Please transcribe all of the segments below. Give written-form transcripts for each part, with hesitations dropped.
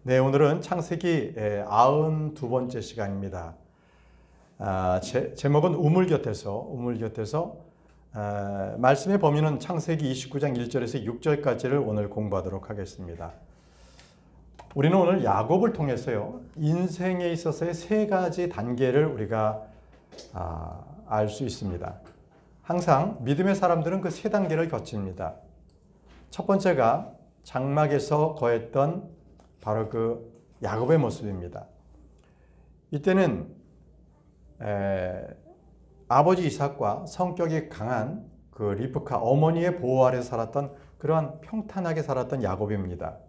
네, 오늘은 창세기 92번째 시간입니다. 제목은 우물 곁에서 말씀의 범위는 창세기 29장 1절에서 6절까지를 오늘 공부하도록 하겠습니다. 우리는 오늘 야곱을 통해서요, 인생에 있어서의 세 가지 단계를 우리가 알 수 있습니다. 항상 믿음의 사람들은 그 세 단계를 거칩니다. 첫 번째가 장막에서 거했던 바로 그 야곱의 모습입니다. 이때는 아버지 이삭과 성격이 강한 그 리브카 어머니의 보호 아래 살았던 그러한 평탄하게 살았던 야곱입니다.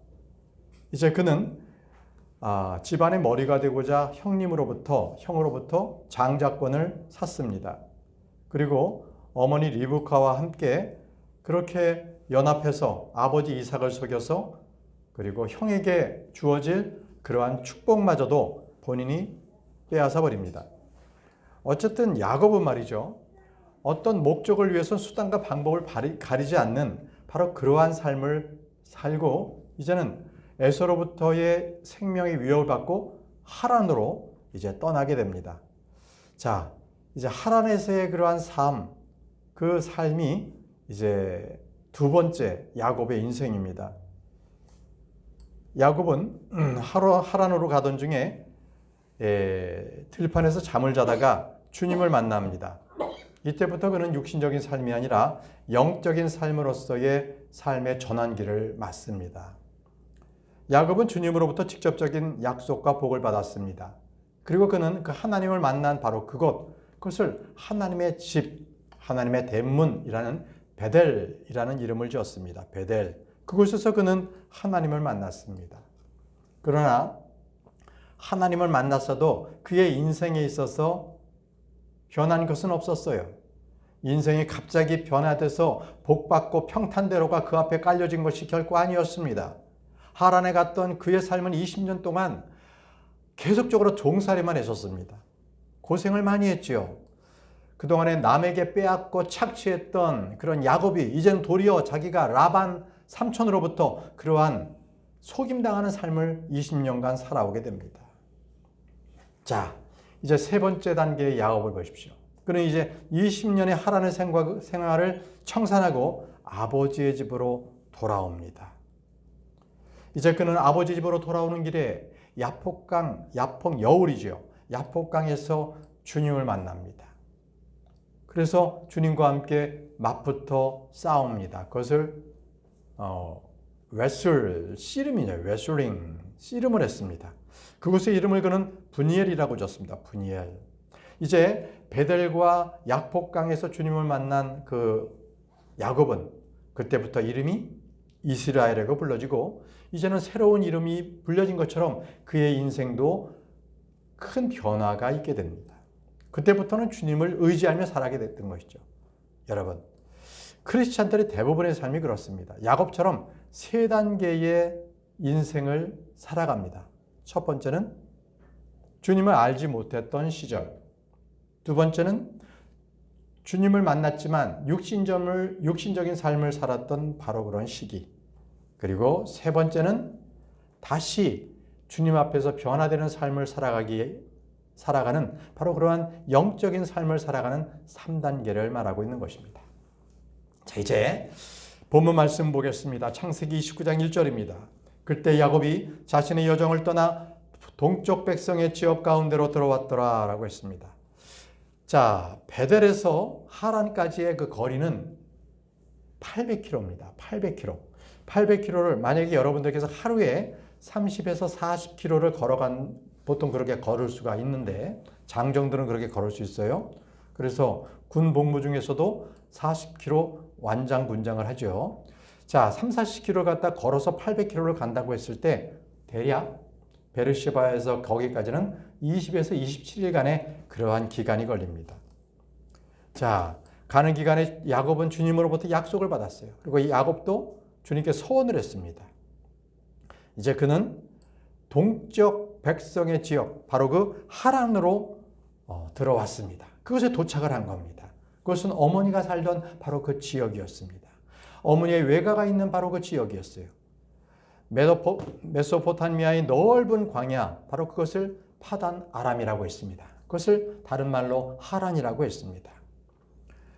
이제 그는 집안의 머리가 되고자 형으로부터 장자권을 샀습니다. 그리고 어머니 리브카와 함께 그렇게 연합해서 아버지 이삭을 속여서 그리고 형에게 주어질 그러한 축복마저도 본인이 빼앗아 버립니다. 어쨌든 야곱은 말이죠, 어떤 목적을 위해서 수단과 방법을 가리지 않는 바로 그러한 삶을 살고 이제는 에서로부터의 생명의 위협을 받고 하란으로 이제 떠나게 됩니다. 자, 이제 하란에서의 그러한 삶, 그 삶이 이제 두 번째 야곱의 인생입니다. 야곱은 하란으로 가던 중에 들판에서 잠을 자다가 주님을 만납니다. 이때부터 그는 육신적인 삶이 아니라 영적인 삶으로서의 삶의 전환기를 맞습니다. 야곱은 주님으로부터 직접적인 약속과 복을 받았습니다. 그리고 그는 그 하나님을 만난 바로 그것을 하나님의 집, 하나님의 대문이라는 베델이라는 이름을 지었습니다. 베델. 그곳에서 그는 하나님을 만났습니다. 그러나 하나님을 만났어도 그의 인생에 있어서 변한 것은 없었어요. 인생이 갑자기 변화돼서 복받고 평탄대로가 그 앞에 깔려진 것이 결코 아니었습니다. 하란에 갔던 그의 삶은 20년 동안 계속적으로 종살이만 했었습니다. 고생을 많이 했지요. 그동안에 남에게 빼앗고 착취했던 그런 야곱이 이제는 도리어 자기가 라반 삼촌으로부터 그러한 속임당하는 삶을 20년간 살아오게 됩니다. 자, 이제 세 번째 단계의 야곱을 보십시오. 그는 이제 20년의 하란의 생활을 청산하고 아버지의 집으로 돌아옵니다. 이제 그는 아버지 집으로 돌아오는 길에 여울이죠. 야폭강에서 주님을 만납니다. 그래서 주님과 함께 맞붙어 싸웁니다. 그것을 씨름을 했습니다. 그곳의 이름을 그는 브니엘이라고 졌습니다. 브니엘. 이제 베델과 약폭강에서 주님을 만난 그 야곱은 그때부터 이름이 이스라엘이라고 불려지고 이제는 새로운 이름이 불려진 것처럼 그의 인생도 큰 변화가 있게 됩니다. 그때부터는 주님을 의지하며 살아가게 됐던 것이죠. 여러분, 크리스찬들의 대부분의 삶이 그렇습니다. 야곱처럼 세 단계의 인생을 살아갑니다. 첫 번째는 주님을 알지 못했던 시절. 두 번째는 주님을 만났지만 육신적인 삶을 살았던 바로 그런 시기. 그리고 세 번째는 다시 주님 앞에서 변화되는 삶을 살아가는 바로 그러한 영적인 삶을 살아가는 3단계를 말하고 있는 것입니다. 자, 이제 본문 말씀 보겠습니다. 창세기 29장 1절입니다. 그때 야곱이 자신의 여정을 떠나 동쪽 백성의 지역 가운데로 들어왔더라 라고 했습니다. 자, 베델에서 하란까지의 그 거리는 800km입니다. 800km. 800km를 만약에 여러분들께서 하루에 30에서 40km를 보통 그렇게 걸을 수가 있는데 장정들은 그렇게 걸을 수 있어요. 그래서 군 복무 중에서도 40km 완장군장을 하죠. 자, 30-40km 갖다 걸어서 800km를 간다고 했을 때 대략 베르시바에서 거기까지는 20에서 27일간의 그러한 기간이 걸립니다. 자, 가는 기간에 야곱은 주님으로부터 약속을 받았어요. 그리고 이 야곱도 주님께 서원을 했습니다. 이제 그는 동쪽 백성의 지역, 바로 그 하란으로 들어왔습니다. 그것에 도착을 한 겁니다. 그것은 어머니가 살던 바로 그 지역이었습니다. 어머니의 외가가 있는 바로 그 지역이었어요. 메소포타미아의 넓은 광야, 바로 그것을 파단 아람이라고 했습니다. 그것을 다른 말로 하란이라고 했습니다.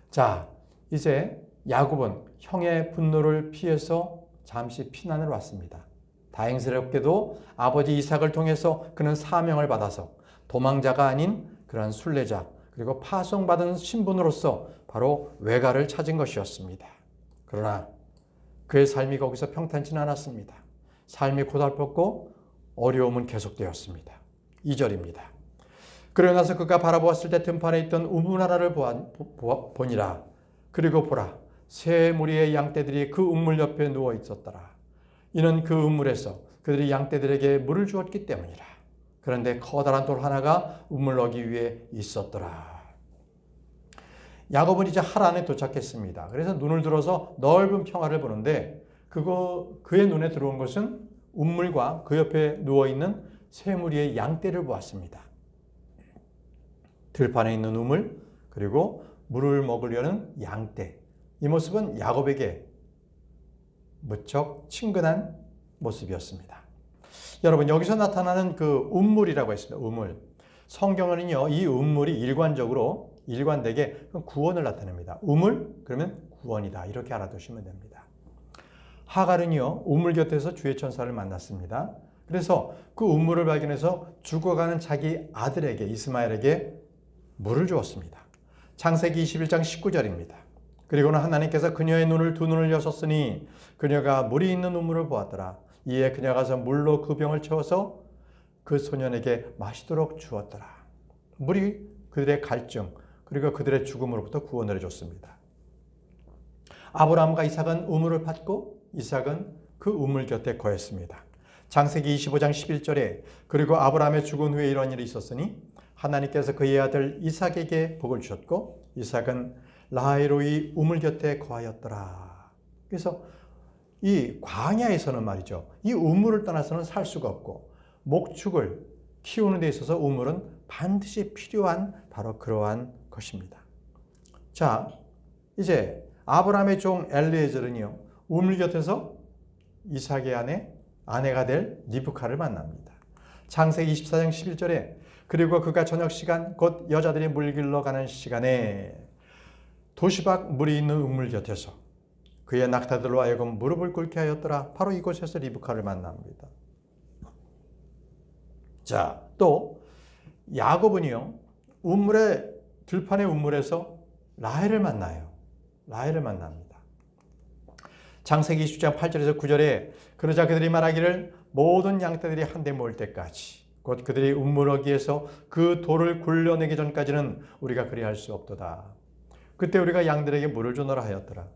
자, 이제 야곱은 형의 분노를 피해서 잠시 피난을 왔습니다. 다행스럽게도 아버지 이삭을 통해서 그는 사명을 받아서 도망자가 아닌 그런 순례자, 그리고 파송받은 신분으로서 바로 외가를 찾은 것이었습니다. 그러나 그의 삶이 거기서 평탄치는 않았습니다. 삶이 고달팠고 어려움은 계속되었습니다. 2절입니다. 그러고 나서 그가 바라보았을 때 등판에 있던 우물 하나를 보니라. 그리고 보라, 세 무리의 양떼들이 그 우물 옆에 누워 있었더라. 이는 그 우물에서 그들이 양떼들에게 물을 주었기 때문이라. 그런데 커다란 돌 하나가 우물너기 위에 있었더라. 야곱은 이제 하란에 도착했습니다. 그래서 눈을 들어서 넓은 평화를 보는데 그의 눈에 들어온 것은 우물과 그 옆에 누워있는 세 무리의 양떼를 보았습니다. 들판에 있는 우물, 그리고 물을 먹으려는 양떼. 이 모습은 야곱에게 무척 친근한 모습이었습니다. 여러분, 여기서 나타나는 그 우물이라고 했습니다. 우물. 성경은요, 이 우물이 일관되게 구원을 나타냅니다. 우물? 그러면 구원이다. 이렇게 알아두시면 됩니다. 하갈은요, 우물 곁에서 주의 천사를 만났습니다. 그래서 그 우물을 발견해서 죽어가는 자기 아들에게, 이스마엘에게 물을 주었습니다. 창세기 21장 19절입니다. 그리고는 하나님께서 그녀의 두 눈을 여셨으니 그녀가 물이 있는 우물을 보았더라. 이에 그녀가 가서 물로 그 병을 채워서 그 소년에게 마시도록 주었더라. 물이 그들의 갈증, 그리고 그들의 죽음으로부터 구원을 해줬습니다. 아브라함과 이삭은 우물을 팠고 이삭은 그 우물 곁에 거했습니다. 창세기 25장 11절에 그리고 아브라함의 죽은 후에 이런 일이 있었으니 하나님께서 그의 아들 이삭에게 복을 주셨고 이삭은 라헬로이 우물 곁에 거하였더라. 그래서 이 광야에서는 말이죠, 이 우물을 떠나서는 살 수가 없고 목축을 키우는 데 있어서 우물은 반드시 필요한 바로 그러한 것입니다. 자, 이제 아브라함의 종 엘리에셀은요, 우물 곁에서 이삭의 아내가 될 리브카를 만납니다. 창세기 24장 11절에 그리고 그가 저녁 시간 곧 여자들이 물 길러 가는 시간에 도시밖 물이 있는 우물 곁에서 그의 낙타들로 하여금 무릎을 꿇게 하였더라. 바로 이곳에서 리브카를 만납니다. 자, 또 야곱은요, 들판의 우물에서 라헬을 만나요. 라헬을 만납니다. 창세기 20장 8절에서 9절에 그러자 그들이 말하기를 모든 양떼들이 한데 모일 때까지 곧 그들이 우물어기에서 그 돌을 굴려내기 전까지는 우리가 그리할 수 없도다. 그때 우리가 양들에게 물을 주노라 하였더라.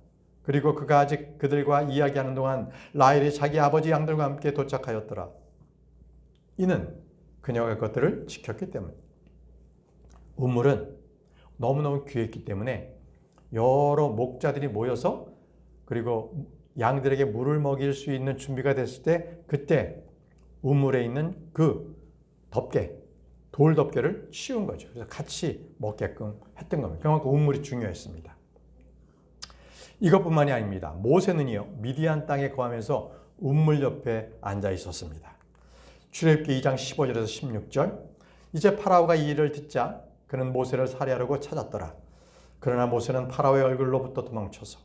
그리고 그가 아직 그들과 이야기하는 동안 라헬이 자기 아버지 양들과 함께 도착하였더라. 이는 그녀가 그것들을 지켰기 때문에. 우물은 너무너무 귀했기 때문에 여러 목자들이 모여서 그리고 양들에게 물을 먹일 수 있는 준비가 됐을 때 그때 우물에 있는 그 돌 덮개를 치운 거죠. 그래서 같이 먹게끔 했던 겁니다. 그만큼 우물이 중요했습니다. 이것뿐만이 아닙니다. 모세는요, 미디안 땅에 거하면서 우물 옆에 앉아 있었습니다. 출애굽기 2장 15절에서 16절. 이제 파라오가 이 일을 듣자 그는 모세를 살해하려고 찾았더라. 그러나 모세는 파라오의 얼굴로부터 도망쳐서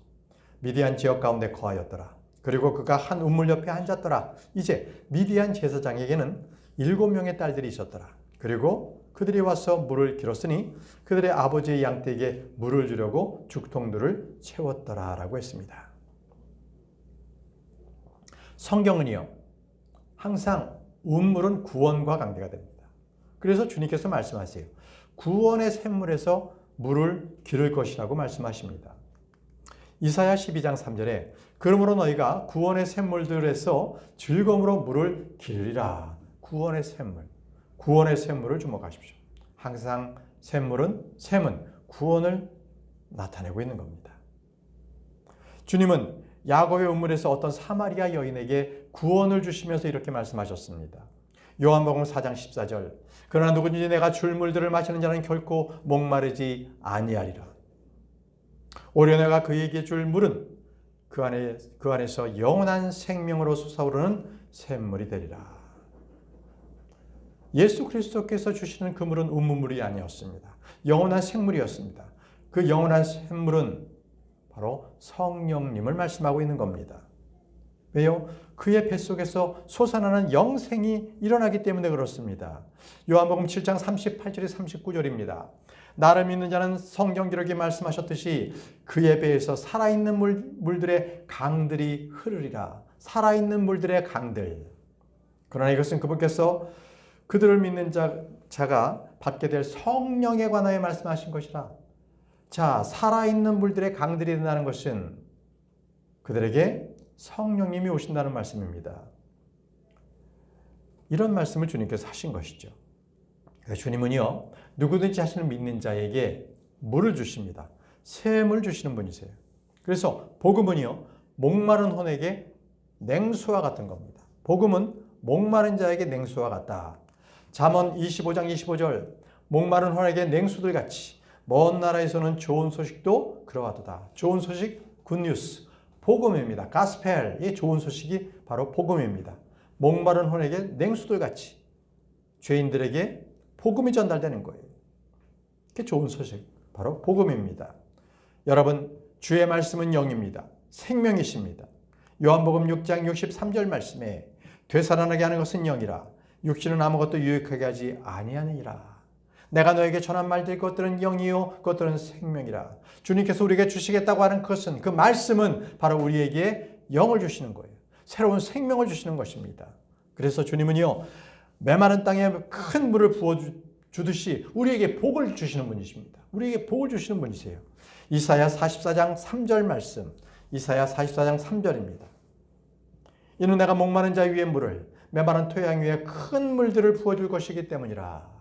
미디안 지역 가운데 거하였더라. 그리고 그가 한 우물 옆에 앉았더라. 이제 미디안 제사장에게는 7명의 딸들이 있었더라. 그리고 그들이 와서 물을 길었으니 그들의 아버지의 양떼에게 물을 주려고 죽통들을 채웠더라 라고 했습니다. 성경은요, 항상 우물은 구원과 관계가 됩니다. 그래서 주님께서 말씀하세요. 구원의 샘물에서 물을 기를 것이라고 말씀하십니다. 이사야 12장 3절에 그러므로 너희가 구원의 샘물들에서 즐거움으로 물을 기르리라. 구원의 샘물을 주목하십시오. 항상 샘은 구원을 나타내고 있는 겁니다. 주님은 야곱의 우물에서 어떤 사마리아 여인에게 구원을 주시면서 이렇게 말씀하셨습니다. 요한복음 4장 14절. 그러나 누구든지 내가 줄 물들을 마시는 자는 결코 목마르지 아니하리라. 오히려 내가 그에게 줄 물은 그 안에서 영원한 생명으로 솟아오르는 샘물이 되리라. 예수 그리스도께서 주시는 그 물은 음물이 아니었습니다. 영원한 생물이었습니다. 그 영원한 샘물은 바로 성령님을 말씀하고 있는 겁니다. 왜요? 그의 뱃속에서 솟아나는 영생이 일어나기 때문에 그렇습니다. 요한복음 7장 38절에 39절입니다. 나를 믿는 자는 성경 기록이 말씀하셨듯이 그의 배에서 살아있는 물들의 강들이 흐르리라. 살아있는 물들의 강들. 그러나 이것은 그분께서 그들을 믿는 자가 받게 될 성령에 관하여 말씀하신 것이라. 자, 살아있는 물들의 강들이 일어나는 것은 그들에게 성령님이 오신다는 말씀입니다. 이런 말씀을 주님께서 하신 것이죠. 주님은요, 누구든지 자신을 믿는 자에게 물을 주십니다. 샘을 주시는 분이세요. 그래서 복음은요, 목마른 혼에게 냉수와 같은 겁니다. 복음은 목마른 자에게 냉수와 같다. 잠언 25장 25절, 목마른 혼에게 냉수들 같이 먼 나라에서는 좋은 소식도 그러하도다. 좋은 소식, 굿뉴스, 복음입니다. 가스펠의 좋은 소식이 바로 복음입니다. 목마른 혼에게 냉수들 같이 죄인들에게 복음이 전달되는 거예요. 그게 좋은 소식, 바로 복음입니다. 여러분, 주의 말씀은 영입니다. 생명이십니다. 요한복음 6장 63절 말씀에 되살아나게 하는 것은 영이라 육신은 아무것도 유익하게 하지 아니하느니라. 내가 너에게 전한 말들 그것들은 영이요 그것들은 생명이라. 주님께서 우리에게 주시겠다고 하는 것은, 그 말씀은 바로 우리에게 영을 주시는 거예요. 새로운 생명을 주시는 것입니다. 그래서 주님은요, 메마른 땅에 큰 물을 부어주듯이 우리에게 복을 주시는 분이십니다. 우리에게 복을 주시는 분이세요. 이사야 44장 3절 말씀, 이사야 44장 3절입니다. 이는 내가 목마른 자 위에 물을, 메마른 토양 위에 큰 물들을 부어줄 것이기 때문이라.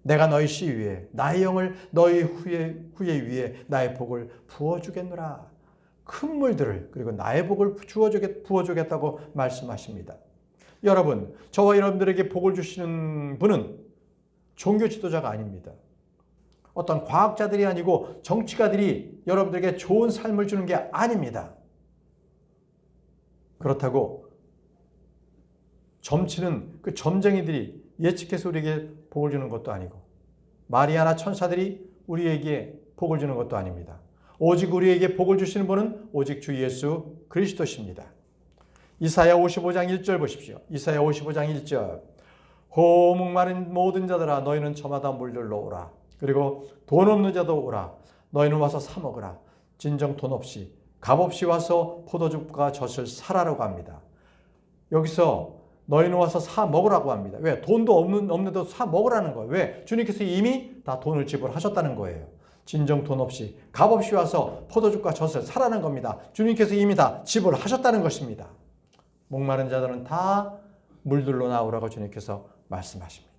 내가 너희 씨 위에 나의 영을 너희 후예 위에 나의 복을 부어주겠노라. 큰 물들을, 그리고 나의 복을 부어주겠다고 말씀하십니다. 여러분, 저와 여러분들에게 복을 주시는 분은 종교 지도자가 아닙니다. 어떤 과학자들이 아니고 정치가들이 여러분들에게 좋은 삶을 주는 게 아닙니다. 그렇다고 점치는 그 점쟁이들이 예측해서 우리에게 복을 주는 것도 아니고, 마리아나 천사들이 우리에게 복을 주는 것도 아닙니다. 오직 우리에게 복을 주시는 분은 오직 주 예수 그리스도십니다. 이사야 55장 1절 보십시오. 이사야 55장 1절. 호 목마른 모든 자들아 너희는 저마다 물들러 오라. 그리고 돈 없는 자도 오라. 너희는 와서 사 먹으라. 진정 돈 없이 값 없이 와서 포도즙과 젖을 사라라고 합니다. 여기서 너희는 와서 사 먹으라고 합니다. 왜? 돈도 없는데도 사 먹으라는 거예요. 왜? 주님께서 이미 다 돈을 지불하셨다는 거예요. 진정 돈 없이 값 없이 와서 포도즙과 젖을 사라는 겁니다. 주님께서 이미 다 지불하셨다는 것입니다. 목마른 자들은 다 물들로 나오라고 주님께서 말씀하십니다.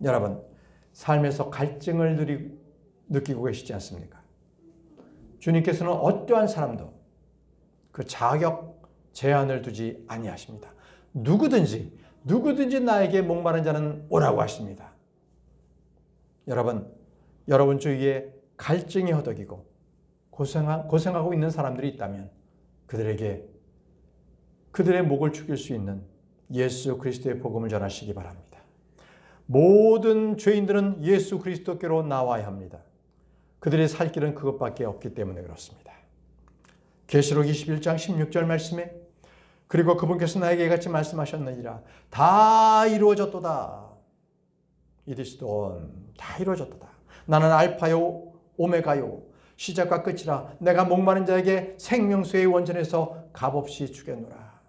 여러분, 삶에서 갈증을 느끼고 계시지 않습니까? 주님께서는 어떠한 사람도 그 자격 제한을 두지 아니하십니다. 누구든지 나에게 목마른 자는 오라고 하십니다. 여러분 주위에 갈증이 허덕이고 고생하고 있는 사람들이 있다면 그들에게 그들의 목을 축일 수 있는 예수 그리스도의 복음을 전하시기 바랍니다. 모든 죄인들은 예수 그리스도께로 나와야 합니다. 그들의 살 길은 그것밖에 없기 때문에 그렇습니다. 계시록 21장 16절 말씀에 그리고 그분께서 나에게 이같이 말씀하셨느니라. 다 이루어졌도다. It is done. 다 이루어졌도다. 나는 알파요 오메가요 시작과 끝이라. 내가 목마른 자에게 생명수의 원천에서 값없이 주겠노라.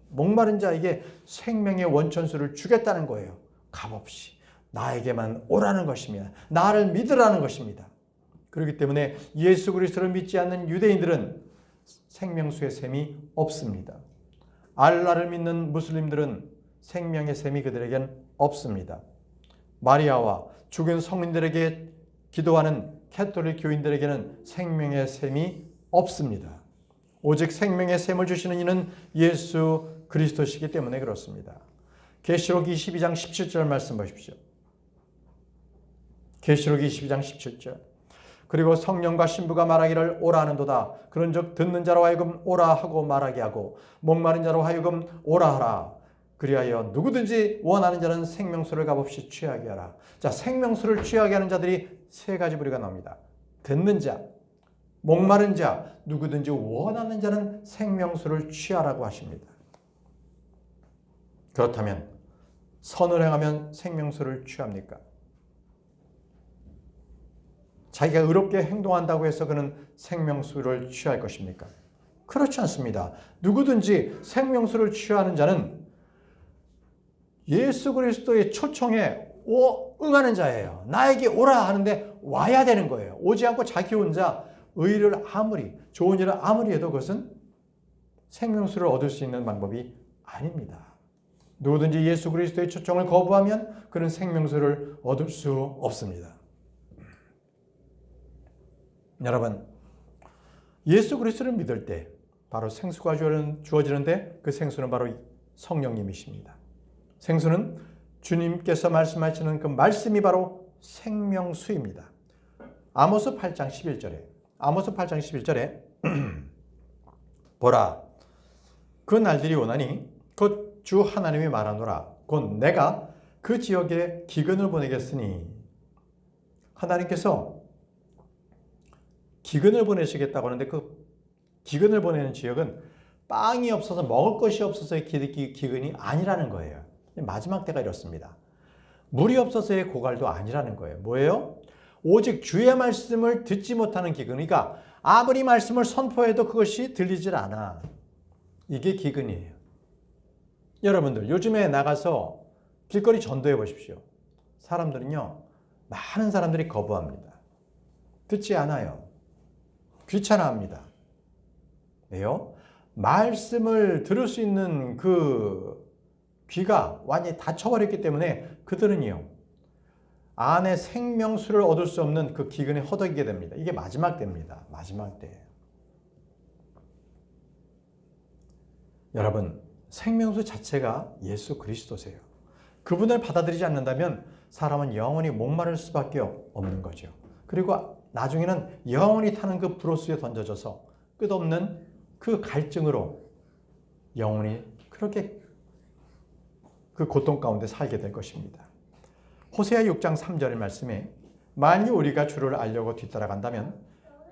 목마른 자에게 생명의 원천수를 주겠다는 거예요. 값없이. 나에게만 오라는 것입니다. 나를 믿으라는 것입니다. 그렇기 때문에 예수 그리스도를 믿지 않는 유대인들은 생명수의 샘이 없습니다. 알라를 믿는 무슬림들은 생명의 샘이 그들에겐 없습니다. 마리아와 죽은 성인들에게 기도하는 캐톨릭 교인들에게는 생명의 샘이 없습니다. 오직 생명의 샘을 주시는 이는 예수 그리스도시기 때문에 그렇습니다. 계시록 22장 17절 말씀 보십시오. 계시록 22장 17절. 그리고 성령과 신부가 말하기를 오라 하는도다. 그런즉 듣는 자로 하여금 오라 하고 말하게 하고 목마른 자로 하여금 오라 하라. 그리하여 누구든지 원하는 자는 생명수를 값없이 취하게 하라. 자, 생명수를 취하게 하는 자들이 세 가지 부류가 나옵니다. 듣는 자, 목마른 자, 누구든지 원하는 자는 생명수를 취하라고 하십니다. 그렇다면 선을 행하면 생명수를 취합니까? 자기가 의롭게 행동한다고 해서 그는 생명수를 취할 것입니까? 그렇지 않습니다. 누구든지 생명수를 취하는 자는 예수 그리스도의 초청에 응하는 자예요. 나에게 오라 하는데 와야 되는 거예요. 오지 않고 자기 혼자 의를 아무리 좋은 일을 아무리 해도 그것은 생명수를 얻을 수 있는 방법이 아닙니다. 누구든지 예수 그리스도의 초청을 거부하면 그는 생명수를 얻을 수 없습니다. 여러분, 예수 그리스도를 믿을 때 바로 생수가 주어지는데 그 생수는 바로 성령님이십니다. 생수는 주님께서 말씀하시는 그 말씀이 바로 생명수입니다. 아모스 8장 11절에 보라, 그 날들이 오나니 곧 주 하나님이 말하노라. 곧 내가 그 지역에 기근을 보내겠으니, 하나님께서 기근을 보내시겠다고 하는데 그 기근을 보내는 지역은 빵이 없어서 먹을 것이 없어서의 기근이 아니라는 거예요. 마지막 때가 이렇습니다. 물이 없어서의 고갈도 아니라는 거예요. 뭐예요? 오직 주의 말씀을 듣지 못하는 기근. 그러니까 아무리 말씀을 선포해도 그것이 들리질 않아. 이게 기근이에요. 여러분들 요즘에 나가서 길거리 전도해 보십시오. 사람들은요, 많은 사람들이 거부합니다. 듣지 않아요. 귀찮아합니다. 왜요? 말씀을 들을 수 있는 그 귀가 완전히 닫혀버렸기 때문에 그들은요, 안에 생명수를 얻을 수 없는 그 기근에 허덕이게 됩니다. 이게 마지막 때입니다. 마지막 때예요. 여러분, 생명수 자체가 예수 그리스도세요. 그분을 받아들이지 않는다면 사람은 영원히 목마를 수밖에 없는 거죠. 그리고 나중에는 영원히 타는 그 브로스에 던져져서 끝없는 그 갈증으로 영원히 그렇게 그 고통 가운데 살게 될 것입니다. 호세아 6장 3절의 말씀에 만일 우리가 주를 알려고 뒤따라간다면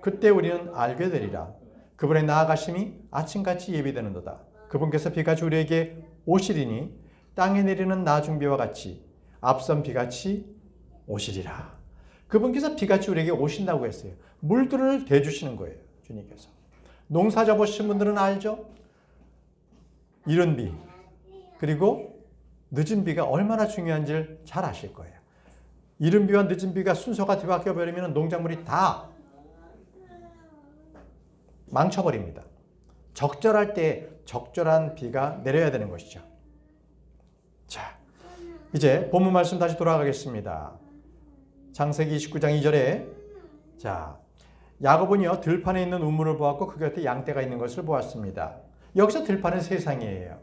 그때 우리는 알게 되리라. 그분의 나아가심이 아침같이 예비되는도다. 그분께서 비같이 우리에게 오시리니 땅에 내리는 나중비와 같이 앞선 비같이 오시리라. 그분께서 비같이 우리에게 오신다고 했어요. 물들을 대주시는 거예요. 주님께서. 농사 접으신 분들은 알죠? 이른 비 그리고 늦은 비가 얼마나 중요한지를 잘 아실 거예요. 이른 비와 늦은 비가 순서가 뒤바뀌어 버리면 농작물이 다 망쳐버립니다. 적절할 때 적절한 비가 내려야 되는 것이죠. 자, 이제 본문 말씀 다시 돌아가겠습니다. 창세기 29장 2절에 자, 야곱은요 들판에 있는 우물을 보았고 그 곁에 양떼가 있는 것을 보았습니다. 여기서 들판은 세상이에요.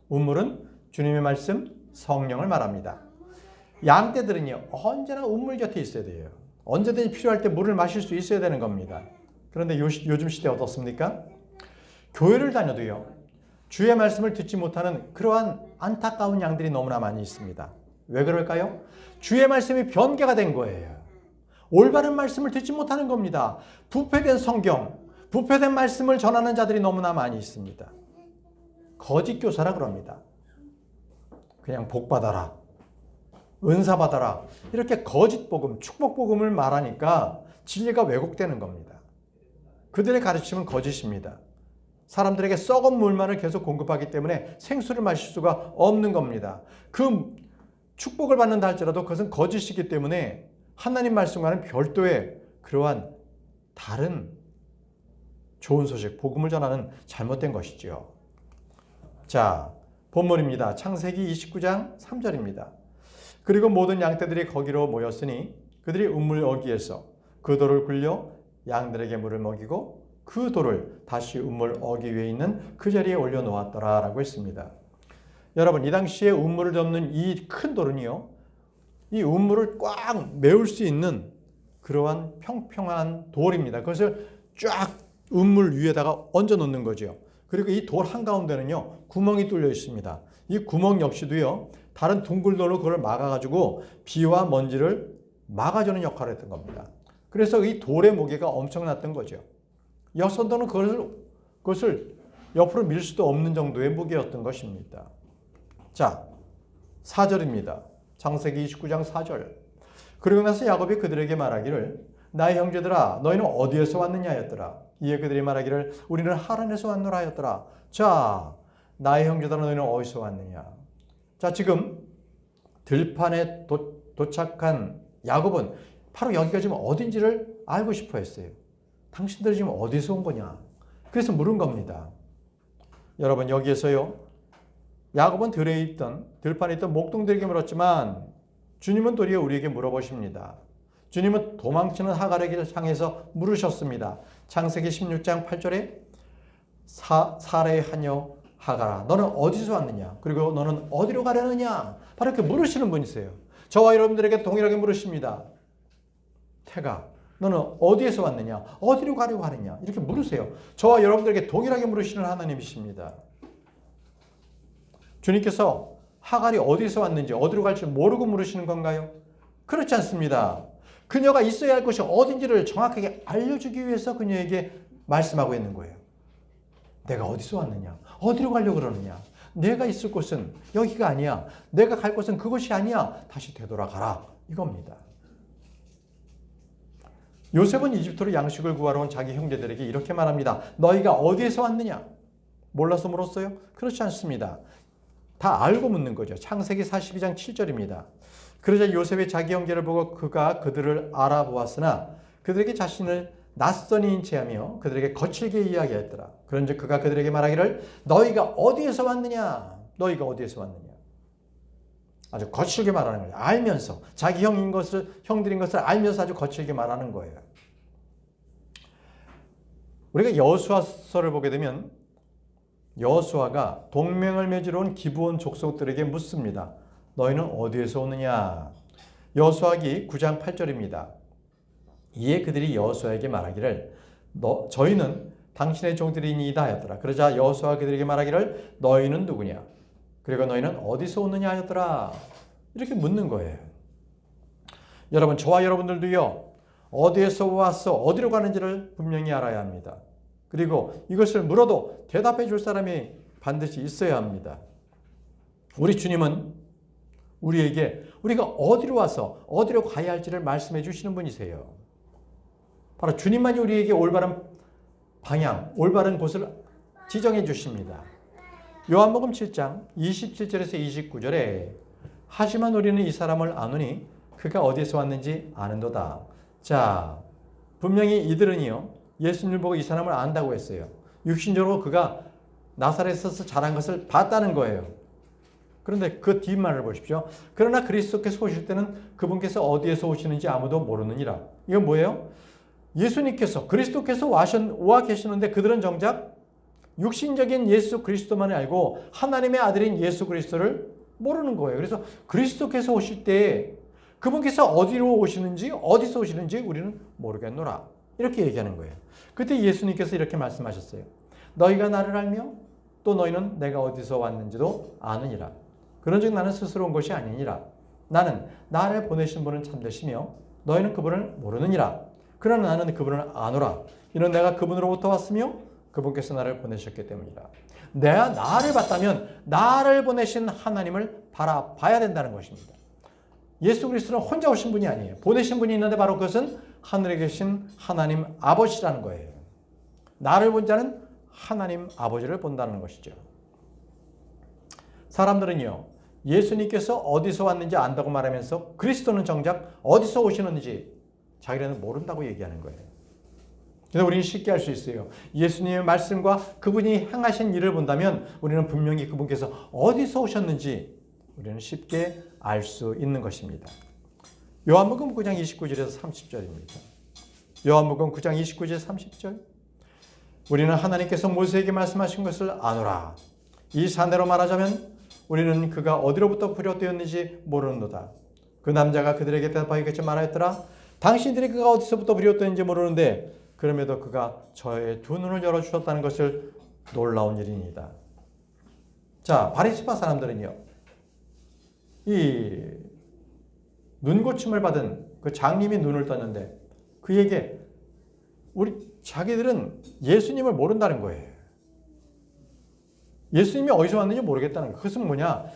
우물은 주님의 말씀 성령을 말합니다. 양떼들은요 언제나 우물 곁에 있어야 돼요. 언제든지 필요할 때 물을 마실 수 있어야 되는 겁니다. 그런데 요즘 시대 어떻습니까? 교회를 다녀도요 주의 말씀을 듣지 못하는 그러한 안타까운 양들이 너무나 많이 있습니다. 왜 그럴까요? 주의 말씀이 변개가 된 거예요. 올바른 말씀을 듣지 못하는 겁니다. 부패된 성경, 부패된 말씀을 전하는 자들이 너무나 많이 있습니다. 거짓 교사라 그럽니다. 그냥 복 받아라, 은사 받아라 이렇게 거짓 복음, 축복 복음을 말하니까 진리가 왜곡되는 겁니다. 그들의 가르침은 거짓입니다. 사람들에게 썩은 물만을 계속 공급하기 때문에 생수를 마실 수가 없는 겁니다. 그 축복을 받는다 할지라도 그것은 거짓이기 때문에 하나님 말씀과는 별도의 그러한 다른 좋은 소식, 복음을 전하는 잘못된 것이지요. 자, 본문입니다. 창세기 29장 3절입니다. 그리고 모든 양떼들이 거기로 모였으니 그들이 우물 어귀에서 그 돌을 굴려 양들에게 물을 먹이고 그 돌을 다시 우물 어귀 위에 있는 그 자리에 올려놓았더라 라고 했습니다. 여러분, 이 당시에 우물을 덮는 이 큰 돌은요 이 우물을 꽉 메울 수 있는 그러한 평평한 돌입니다. 그것을 쫙 우물 위에다가 얹어 놓는 거죠. 그리고 이 돌 한가운데는요, 구멍이 뚫려 있습니다. 이 구멍 역시도요, 다른 둥글 돌로 그걸 막아가지고 비와 먼지를 막아주는 역할을 했던 겁니다. 그래서 이 돌의 무게가 엄청났던 거죠. 여선도는 그것을 옆으로 밀 수도 없는 정도의 무게였던 것입니다. 자, 4절입니다. 창세기 29장 4절. 그리고 나서 야곱이 그들에게 말하기를 나의 형제들아 너희는 어디에서 왔느냐 하였더라. 이에 그들이 말하기를 우리는 하란에서 왔노라 하였더라. 자, 나의 형제들아 너희는 어디서 왔느냐. 자, 지금 들판에 도착한 야곱은 바로 여기가 지금 어딘지를 알고 싶어 했어요. 당신들이 지금 어디서 온 거냐. 그래서 물은 겁니다. 여러분, 여기에서요, 야곱은 들판에 있던 목동들에게 물었지만 주님은 도리어 우리에게 물어보십니다. 주님은 도망치는 하갈에게 향해서 물으셨습니다. 창세기 16장 8절에 사라의 하녀 하갈아 너는 어디서 왔느냐? 그리고 너는 어디로 가려느냐? 바로 이렇게 물으시는 분이세요. 저와 여러분들에게 동일하게 물으십니다. 태가 너는 어디에서 왔느냐? 어디로 가려고 하느냐? 이렇게 물으세요. 저와 여러분들에게 동일하게 물으시는 하나님이십니다. 주님께서 하갈이 어디서 왔는지 어디로 갈지 모르고 물으시는 건가요? 그렇지 않습니다. 그녀가 있어야 할 곳이 어딘지를 정확하게 알려주기 위해서 그녀에게 말씀하고 있는 거예요. 내가 어디서 왔느냐? 어디로 가려고 그러느냐? 내가 있을 곳은 여기가 아니야. 내가 갈 곳은 그곳이 아니야. 다시 되돌아가라. 이겁니다. 요셉은 이집트로 양식을 구하러 온 자기 형제들에게 이렇게 말합니다. 너희가 어디에서 왔느냐? 몰라서 물었어요? 그렇지 않습니다. 다 알고 묻는 거죠. 창세기 42장 7절입니다. 그러자 요셉이 자기 형제를 보고 그가 그들을 알아보았으나 그들에게 자신을 낯선이인 체하며 그들에게 거칠게 이야기했더라. 그런즉 그가 그들에게 말하기를 너희가 어디에서 왔느냐? 너희가 어디에서 왔느냐? 아주 거칠게 말하는 거예요. 알면서 자기 형들인 것을 알면서 아주 거칠게 말하는 거예요. 우리가 여호수아서를 보게 되면 여호수아가 동맹을 맺으러 온 기브온 족속들에게 묻습니다. 너희는 어디에서 오느냐? 여호수아기 9장 8절입니다. 이에 그들이 여호수아에게 말하기를 저희는 당신의 종들이니이다 하였더라. 그러자 여호수아가 그들에게 말하기를 너희는 누구냐? 그리고 너희는 어디서 오느냐 하였더라. 이렇게 묻는 거예요. 여러분, 저와 여러분들도요, 어디에서 와서 어디로 가는지를 분명히 알아야 합니다. 그리고 이것을 물어도 대답해 줄 사람이 반드시 있어야 합니다. 우리 주님은 우리에게 우리가 어디로 와서 어디로 가야 할지를 말씀해 주시는 분이세요. 바로 주님만이 우리에게 올바른 방향, 올바른 곳을 지정해 주십니다. 요한복음 7장 27절에서 29절에 하지만 우리는 이 사람을 아노니 그가 어디에서 왔는지 아는도다. 자, 분명히 이들은요, 예수님을 보고 이 사람을 안다고 했어요. 육신적으로 그가 나사렛에서 자란 것을 봤다는 거예요. 그런데 그 뒷말을 보십시오. 그러나 그리스도께서 오실 때는 그분께서 어디에서 오시는지 아무도 모르느니라. 이건 뭐예요? 예수님께서 그리스도께서 와 계시는데 그들은 정작 육신적인 예수 그리스도만을 알고 하나님의 아들인 예수 그리스도를 모르는 거예요. 그래서 그리스도께서 오실 때 그분께서 어디로 오시는지 어디서 오시는지 우리는 모르겠노라. 이렇게 얘기하는 거예요. 그때 예수님께서 이렇게 말씀하셨어요. 너희가 나를 알며 또 너희는 내가 어디서 왔는지도 아느니라. 그런즉 나는 스스로 온 것이 아니니라. 나는 나를 보내신 분은 참되시며 너희는 그분을 모르느니라. 그러나 나는 그분을 아노라. 이는 내가 그분으로부터 왔으며 그분께서 나를 보내셨기 때문이라. 내가 나를 봤다면 나를 보내신 하나님을 바라봐야 된다는 것입니다. 예수 그리스도는 혼자 오신 분이 아니에요. 보내신 분이 있는데 바로 그것은 하늘에 계신 하나님 아버지라는 거예요. 나를 본 자는 하나님 아버지를 본다는 것이죠. 사람들은요, 예수님께서 어디서 왔는지 안다고 말하면서 그리스도는 정작 어디서 오시는지 자기네는 모른다고 얘기하는 거예요. 그래서 우리는 쉽게 알 수 있어요. 예수님의 말씀과 그분이 행하신 일을 본다면 우리는 분명히 그분께서 어디서 오셨는지 우리는 쉽게 알 수 있는 것입니다. 요한복음 9장 29절에서 30절입니다. 요한복음 9장 29절 30절. 우리는 하나님께서 모세에게 말씀하신 것을 아노라. 이 산대로 말하자면 우리는 그가 어디로부터 비롯되었는지 모르는도다. 그 남자가 그들에게 대답하기같이 말하였더라. 당신들이 그가 어디서부터 부렸던지 모르는데 그럼에도 그가 저의 두 눈을 열어주셨다는 것을 놀라운 일입니다. 자, 바리새파 사람들은요, 이 눈고침을 받은 그 장님이 눈을 떴는데 그에게 자기들은 예수님을 모른다는 거예요. 예수님이 어디서 왔는지 모르겠다는 거예요. 그것은 뭐냐?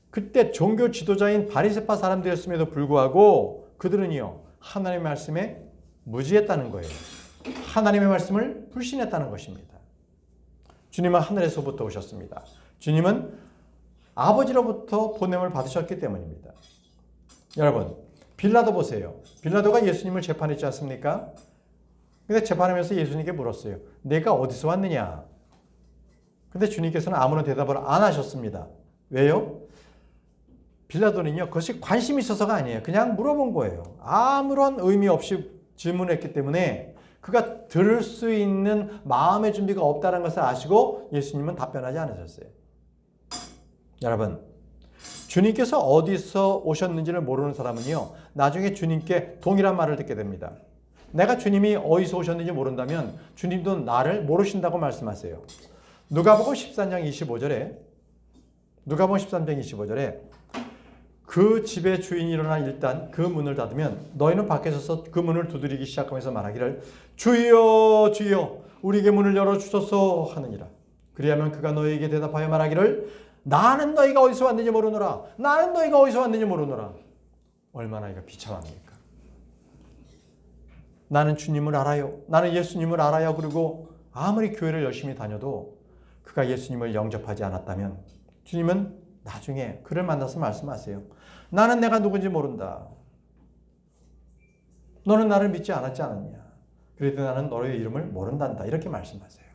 그때 종교 지도자인 바리새파 사람들이었음에도 불구하고 그들은요, 하나님의 말씀에 무지했다는 거예요. 하나님의 말씀을 불신했다는 것입니다. 주님은 하늘에서부터 오셨습니다. 주님은 아버지로부터 보냄을 받으셨기 때문입니다. 여러분, 빌라도 보세요. 빌라도가 예수님을 재판했지 않습니까? 근데 재판하면서 예수님께 물었어요. 내가 어디서 왔느냐? 근데 주님께서는 아무런 대답을 안 하셨습니다. 왜요? 빌라도는요, 그것이 관심이 있어서가 아니에요. 그냥 물어본 거예요. 아무런 의미 없이 질문했기 때문에 그가 들을 수 있는 마음의 준비가 없다는 것을 아시고 예수님은 답변하지 않으셨어요. 여러분, 주님께서 어디서 오셨는지를 모르는 사람은요, 나중에 주님께 동일한 말을 듣게 됩니다. 내가 주님이 어디서 오셨는지 모른다면 주님도 나를 모르신다고 말씀하세요. 누가복음 13장 25절에 그 집의 주인이 일어나 일단 그 문을 닫으면 너희는 밖에 서서 그 문을 두드리기 시작하면서 말하기를 주여 주여 우리에게 문을 열어주소서 하느니라. 그리하면 그가 너희에게 대답하여 말하기를 나는 너희가 어디서 왔는지 모르노라. 나는 너희가 어디서 왔는지 모르노라. 얼마나 이거 비참합니까? 나는 주님을 알아요. 나는 예수님을 알아요. 그리고 아무리 교회를 열심히 다녀도 그가 예수님을 영접하지 않았다면 주님은 나중에 그를 만나서 말씀하세요. 나는 내가 누군지 모른다. 너는 나를 믿지 않았지 않았냐. 그래도 나는 너의 이름을 모른단다. 이렇게 말씀하세요.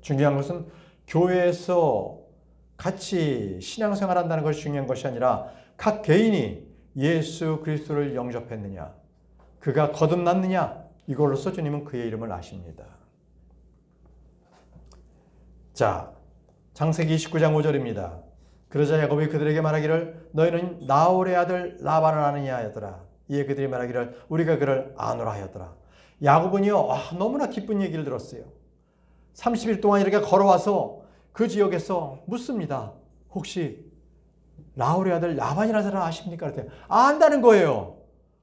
중요한 것은 교회에서 같이 신앙생활 한다는 것이 중요한 것이 아니라 각 개인이 예수 그리스도를 영접했느냐, 그가 거듭났느냐, 이걸로서 주님은 그의 이름을 아십니다. 자, 창세기 29장 5절입니다. 그러자 야곱이 그들에게 말하기를 너희는 나홀의 아들 라반을 아느냐 하였더라. 이에 그들이 말하기를 우리가 그를 아노라 하였더라. 야곱은요, 너무나 기쁜 얘기를 들었어요. 30일 동안 이렇게 걸어와서 그 지역에서 묻습니다. 혹시 라홀의 아들 라반이라는 사람 아십니까? 그랬더니 안다는 거예요.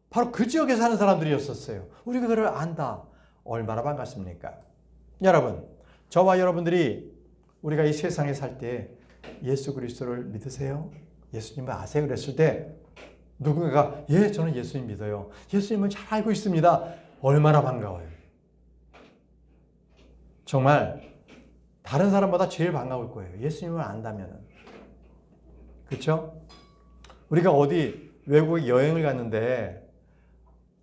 바로 그 지역에 사는 사람들이었었어요. 우리가 그를 안다. 얼마나 반갑습니까? 여러분, 저와 여러분들이 우리가 이 세상에 살 때 예수 그리스도를 믿으세요? 예수님을 아세요? 그랬을 때 누군가가 예, 저는 예수님 믿어요. 예수님을 잘 알고 있습니다. 얼마나 반가워요. 정말 다른 사람보다 제일 반가울 거예요. 예수님을 안다면은. 그렇죠? 우리가 어디 외국에 여행을 갔는데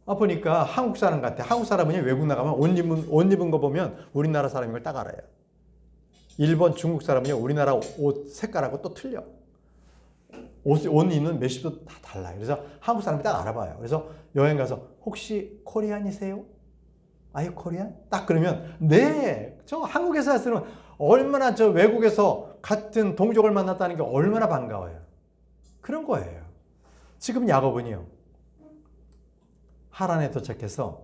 보니까 한국 사람 같아. 한국 사람은 외국 나가면 옷 입은 거 보면 우리나라 사람인 걸 딱 알아요. 일본, 중국 사람은요, 우리나라 옷 색깔하고 또 틀려. 옷 입는 메시도 다 달라요. 그래서 한국 사람이 딱 알아봐요. 그래서 여행 가서 혹시 코리안이세요? 아유, 코리안? 딱 그러면 네, 저 한국에서 왔으면 얼마나 저 외국에서 같은 동족을 만났다는 게 얼마나 반가워요. 그런 거예요. 지금 야곱은요, 하란에 도착해서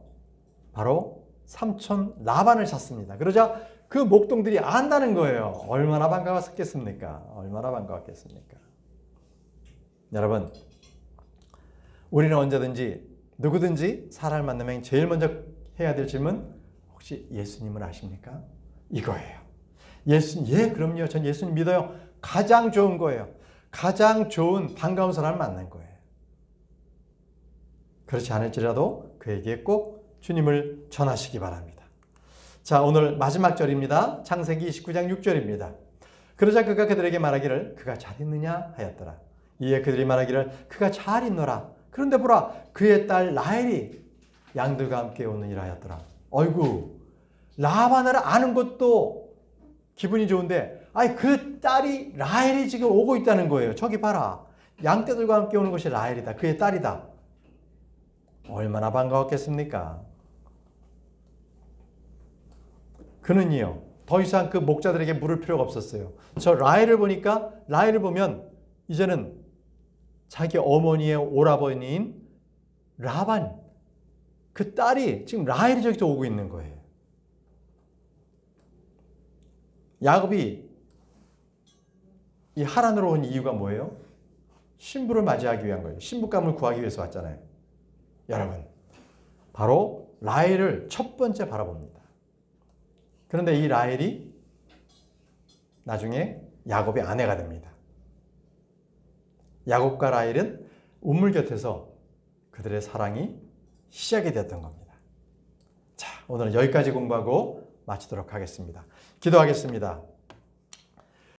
바로 삼촌 라반을 찾습니다. 그러자 그 목동들이 안다는 거예요. 얼마나 반가웠겠습니까? 얼마나 반가웠겠습니까? 여러분, 우리는 언제든지 누구든지 사람을 만나면 제일 먼저 해야 될 질문, 혹시 예수님을 아십니까? 이거예요. 예, 그럼요. 전 예수님 믿어요. 가장 좋은 거예요. 가장 좋은 반가운 사람을 만난 거예요. 그렇지 않을지라도 그에게 꼭 주님을 전하시기 바랍니다. 자, 오늘 마지막 절입니다. 창세기 29장 6절입니다. 그러자 그가 그들에게 말하기를 그가 잘 있느냐 하였더라. 이에 그들이 말하기를 그가 잘 있노라. 그런데 보라, 그의 딸 라헬이 양들과 함께 오느니라 하였더라. 어이구, 라반을 아는 것도 기분이 좋은데 그 딸이 라헬이 지금 오고 있다는 거예요. 저기 봐라, 양떼들과 함께 오는 것이 라헬이다. 그의 딸이다. 얼마나 반가웠겠습니까? 그는요, 더 이상 그 목자들에게 물을 필요가 없었어요. 저 라헬을 보면 이제는 자기 어머니의 오라버니인 라반, 그 딸이 지금 라헬이 저기서 오고 있는 거예요. 야곱이 이 하란으로 온 이유가 뭐예요? 신부를 맞이하기 위한 거예요. 신부감을 구하기 위해서 왔잖아요. 여러분, 바로 라헬을 첫 번째 바라봅니다. 그런데 이 라헬이 나중에 야곱의 아내가 됩니다. 야곱과 라헬은 우물 곁에서 그들의 사랑이 시작이 되었던 겁니다. 자, 오늘은 여기까지 공부하고 마치도록 하겠습니다. 기도하겠습니다.